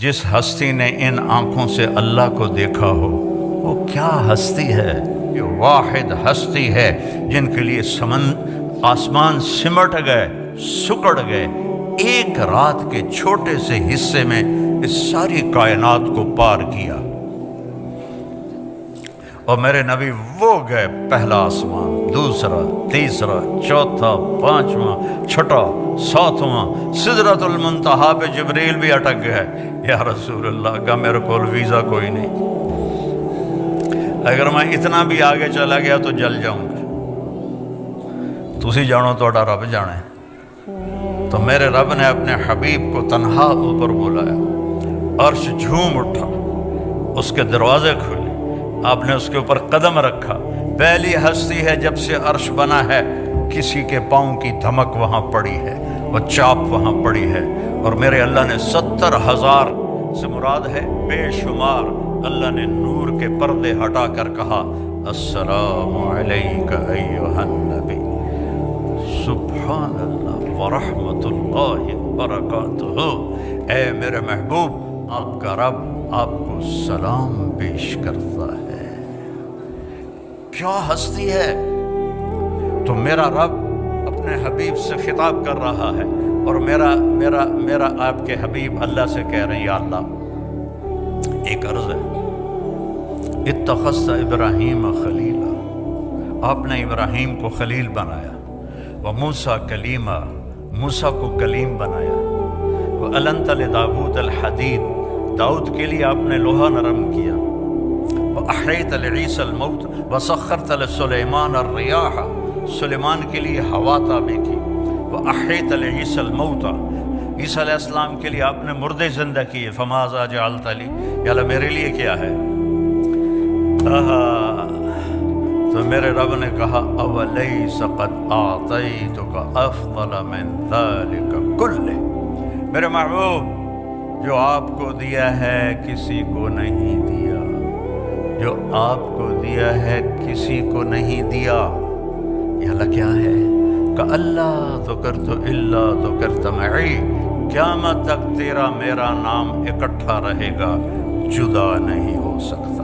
جس ہستی نے ان آنکھوں سے اللہ کو دیکھا ہو وہ کیا ہستی ہے؟ یہ واحد ہستی ہے جن کے لیے آسمان سمٹ گئے، سکڑ گئے، ایک رات کے چھوٹے سے حصے میں اس ساری کائنات کو پار کیا۔ اور میرے نبی وہ گئے پہلا آسمان، دوسرا، تیسرا، چوتھا، پانچواں، چھٹا، ساتواں، سدرۃ المنتہا پہ جبریل بھی اٹک گئے۔ یا رسول اللہ کا میرے کول ویزا کوئی نہیں، اگر میں اتنا بھی آگے چلا گیا تو جل جاؤں گا۔ تسی جانو توڑا رب جانے۔ تو میرے رب نے اپنے حبیب کو تنہا اوپر بلایا، عرش جھوم اٹھا، اس کے دروازے کھلے، آپ نے اس کے اوپر قدم رکھا۔ پہلی ہستی ہے جب سے عرش بنا ہے کسی کے پاؤں کی دھمک وہاں پڑی ہے، وہ چاپ وہاں پڑی ہے، اور میرے اللہ نے 70,000 سے مراد ہے بے شمار، اللہ نے نور کے پردے ہٹا کر کہا السلام علیک ایھا النبی، سبحان اللہ ورحمۃ اللہ وبرکاتہ۔ اے میرے محبوب، آپ کا رب آپ کو سلام پیش کرتا ہے۔ کیا ہستی ہے! تو میرا رب اپنے حبیب سے خطاب کر رہا ہے، اور میرا آپ کے حبیب اللہ سے کہہ رہے ہیں یا اللہ ایک عرض ہے، اتخذت ابراہیم خلیلا، آپ نے ابراہیم کو خلیل بنایا، وموسیٰ کلیما، موسیٰ کو کلیم بنایا، وَأَلَنْتَ لِدَاوُودَ الْحَدِيدَ، داؤد کے لیے آپ نے لوہا نرم کیا، وَأَحْيَيْتَ لِعِيسَى الْمَوْتَ وَسَخَّرْتَ لِسُلَيْمَانَ الرِّيَاحَ، سلیمان کے لیے ہوا تابع کی، وَأَحْيَيْتَ لِعِيسَى الْمَوْتَ، عیسیٰ علیہ السلام کے لیے آپ نے مردے زندہ کیے، فَمَاذَا جَعَلْتَ لِي، یا اللہ میرے لیے کیا ہے؟ تو میرے رب نے کہا اَوَلَيْسَ قَدْ أَعْطَيْتُكَ أَفْضَلَ مِنْ ذَلِكَ كُلِّهِ، میرے محبوب جو آپ کو دیا ہے کسی کو نہیں دیا، جو آپ کو دیا ہے کسی کو نہیں دیا۔ یہ اللہ کیا ہے کہ اللہ ذکرت الا ذکرت معی، قیامت تک تیرا میرا نام اکٹھا رہے گا، جدا نہیں ہو سکتا۔